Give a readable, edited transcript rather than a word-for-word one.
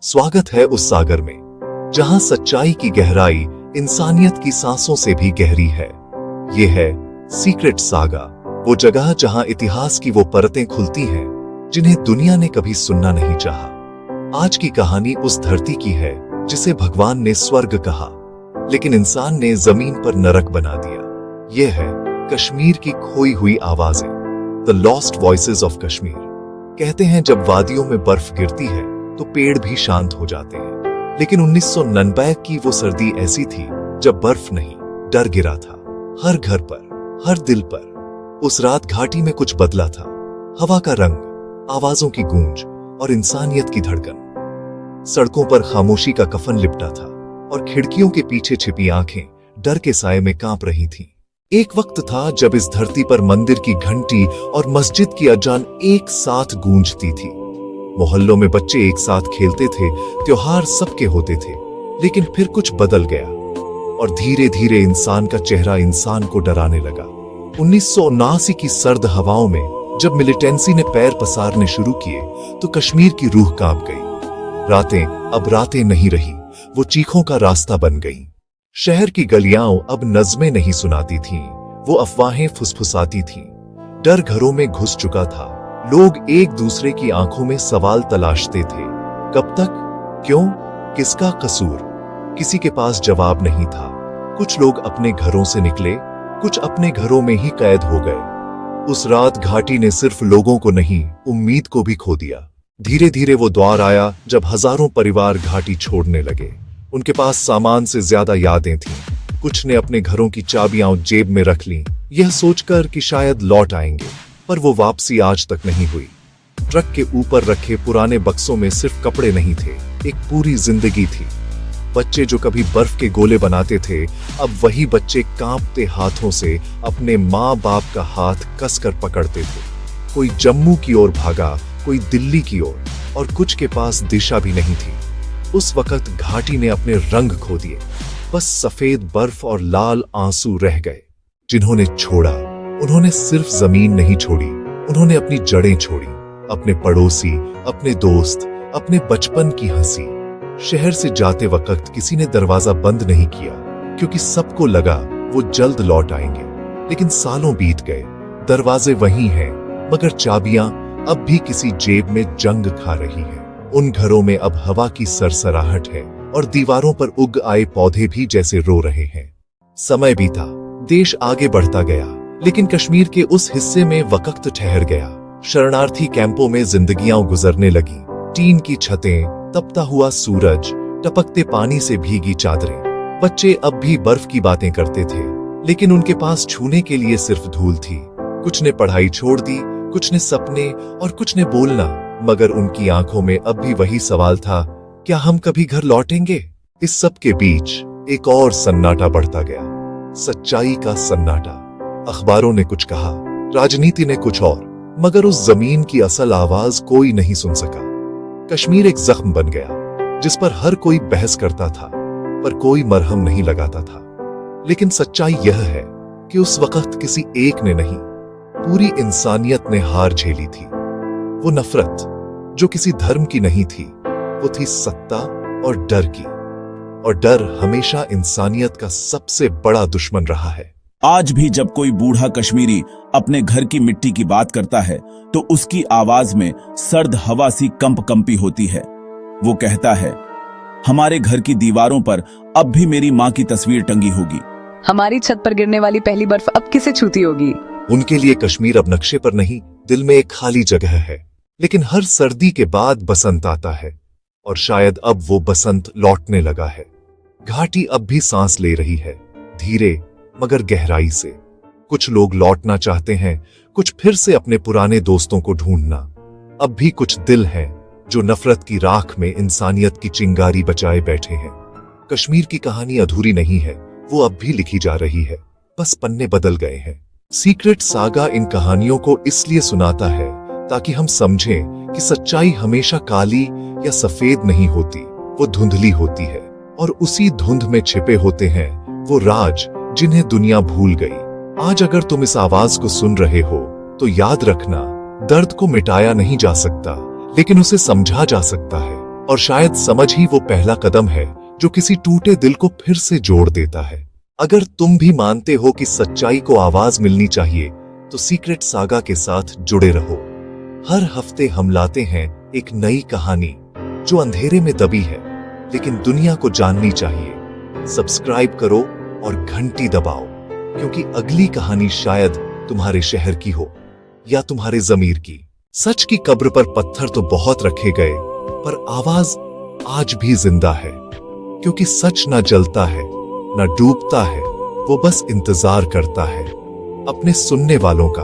स्वागत है उस सागर में जहां सच्चाई की गहराई इंसानियत की सांसों से भी गहरी है। ये है सीक्रेट सागा, वो जगह जहां इतिहास की वो परतें खुलती हैं जिन्हें दुनिया ने कभी सुनना नहीं चाहा। आज की कहानी उस धरती की है जिसे भगवान ने स्वर्ग कहा, लेकिन इंसान ने जमीन पर नरक बना दिया। ये है कश्मीर की खोई हुई आवाजें, the lost voices of Kashmir. कहते हैं जब वादियों में बर्फ गिरती है तो पेड़ भी शांत हो जाते हैं, लेकिन 1999 की वो सर्दी ऐसी थी जब बर्फ नहीं, डर गिरा था हर घर पर, हर दिल पर। उस रात घाटी में कुछ बदला था, हवा का रंग, आवाजों की गूंज और इंसानियत की धड़कन। सड़कों पर खामोशी का कफन लिपटा था और खिड़कियों के पीछे छिपी आंखें डर के साए में कांप रही थीं। एक वक्त था जब इस धरती पर मंदिर की घंटी और मस्जिद की अजान एक साथ गूंजती थी। मोहल्लों में बच्चे एक साथ खेलते थे, त्योहार सबके होते थे। लेकिन फिर कुछ बदल गया और धीरे धीरे इंसान का चेहरा इंसान को डराने लगा। 1979 की सर्द हवाओं में जब मिलिटेंसी ने पैर पसारने शुरू किए तो कश्मीर की रूह कांप गई। रातें अब रातें नहीं रही, वो चीखों का रास्ता बन गई। शहर की गलियां अब नज़्में नहीं सुनाती थीं, वो अफवाहें फुसफुसाती थीं। डर घरों में घुस चुका था, लोग एक दूसरे की आंखों में सवाल तलाशते थे। कब तक, क्यों, किसका कसूर? किसी के पास जवाब नहीं था। कुछ लोग अपने घरों से निकले, कुछ अपने घरों में ही कैद हो गए। उस रात घाटी ने सिर्फ लोगों को नहीं, उम्मीद को भी खो दिया। धीरे धीरे वो दौर आया जब हजारों परिवार घाटी छोड़ने लगे। उनके पास सामान से ज्यादा यादें थीं। कुछ ने अपने घरों की चाबियां जेब में रख लीं, यह सोचकर कि शायद लौट आएंगे, पर वो वापसी आज तक नहीं हुई। ट्रक के ऊपर रखे पुराने बक्सों में सिर्फ कपड़े नहीं थे, एक पूरी जिंदगी थी। बच्चे जो कभी बर्फ के गोले बनाते थे, अब वही बच्चे कांपते हाथों से अपने माँ बाप का हाथ कसकर पकड़ते थे। कोई जम्मू की ओर भागा, कोई दिल्ली की ओर, और कुछ के पास दिशा भी नहीं थी। उस वक्त घाटी ने अपने रंग खो दिए, बस सफेद बर्फ और लाल आंसू रह गए। जिन्होंने छोड़ा, उन्होंने सिर्फ जमीन नहीं छोड़ी, उन्होंने अपनी जड़ें छोड़ी, अपने पड़ोसी, अपने दोस्त, अपने बचपन की हंसी। शहर से जाते वक्त किसी ने दरवाजा बंद नहीं किया, क्योंकि सबको लगा वो जल्द लौट आएंगे। लेकिन सालों बीत गए, दरवाजे वही हैं, मगर चाबियां अब भी किसी जेब में जंग खा रही हैं। उन घरों में अब हवा की सरसराहट है और दीवारों पर उग आए पौधे भी जैसे रो रहे हैं। समय बीता, देश आगे बढ़ता गया, लेकिन कश्मीर के उस हिस्से में वक्त ठहर गया। शरणार्थी कैंपों में जिंदगियां गुजरने लगी। टीन की छतें, तपता हुआ सूरज, टपकते पानी से भीगी चादरें। बच्चे अब भी बर्फ की बातें करते थे, लेकिन उनके पास छूने के लिए सिर्फ धूल थी। कुछ ने पढ़ाई छोड़ दी, कुछ ने सपने और कुछ ने बोलना, मगर उनकी आंखों में अब भी वही सवाल था, क्या हम कभी घर लौटेंगे? इस सब के बीच एक और सन्नाटा बढ़ता गया, सच्चाई का सन्नाटा। अखबारों ने कुछ कहा, राजनीति ने कुछ और, मगर उस जमीन की असल आवाज कोई नहीं सुन सका। कश्मीर एक जख्म बन गया जिस पर हर कोई बहस करता था, पर कोई मरहम नहीं लगाता था। लेकिन सच्चाई यह है कि उस वक्त किसी एक ने नहीं, पूरी इंसानियत ने हार झेली थी। वो नफरत जो किसी धर्म की नहीं थी, वो थी सत्ता और डर की। और डर हमेशा इंसानियत का सबसे बड़ा दुश्मन रहा है। आज भी जब कोई बूढ़ा कश्मीरी अपने घर की मिट्टी की बात करता है तो उसकी आवाज में सर्द हवा सी कंपी होती है। वो कहता है, हमारे घर की दीवारों पर अब भी मेरी माँ की तस्वीर टंगी होगी। हमारी छत पर गिरने वाली पहली बर्फ अब किसे छूती होगी। उनके लिए कश्मीर अब नक्शे पर नहीं, दिल में एक खाली जगह है। लेकिन हर सर्दी के बाद बसंत आता है, और शायद अब वो बसंत लौटने लगा है। घाटी अब भी सांस ले रही है, धीरे मगर गहराई से। कुछ लोग लौटना चाहते हैं, कुछ फिर से अपने पुराने दोस्तों को ढूंढना। अब भी कुछ दिल हैं जो नफरत की राख में इंसानियत की चिंगारी बचाए बैठे हैं। कश्मीर की कहानी अधूरी नहीं है, वो अब भी लिखी जा रही है, बस पन्ने बदल गए हैं। सीक्रेट सागा इन कहानियों को इसलिए सुनाता है ताकि हम समझें कि सच्चाई हमेशा काली या सफेद नहीं होती, वो धुंधली होती है। और उसी धुंध में छिपे होते हैं वो राज जिन्हें दुनिया भूल गई। आज अगर तुम इस आवाज को सुन रहे हो तो याद रखना, दर्द को मिटाया नहीं जा सकता, लेकिन उसे समझा जा सकता है। और शायद समझ ही वो पहला कदम है जो किसी टूटे दिल को फिर से जोड़ देता है। अगर तुम भी मानते हो कि सच्चाई को आवाज मिलनी चाहिए तो सीक्रेट सागा के साथ जुड़े रहो। हर हफ्ते हम लाते हैं एक नई कहानी जो अंधेरे में दबी है लेकिन दुनिया को जाननी चाहिए। सब्सक्राइब करो और घंटी दबाओ, क्योंकि अगली कहानी शायद तुम्हारे शहर की हो या तुम्हारे जमीर की। सच की कब्र पर पत्थर तो बहुत रखे गए, पर आवाज आज भी जिंदा है, क्योंकि सच ना जलता है ना डूबता है, वो बस इंतजार करता है अपने सुनने वालों का।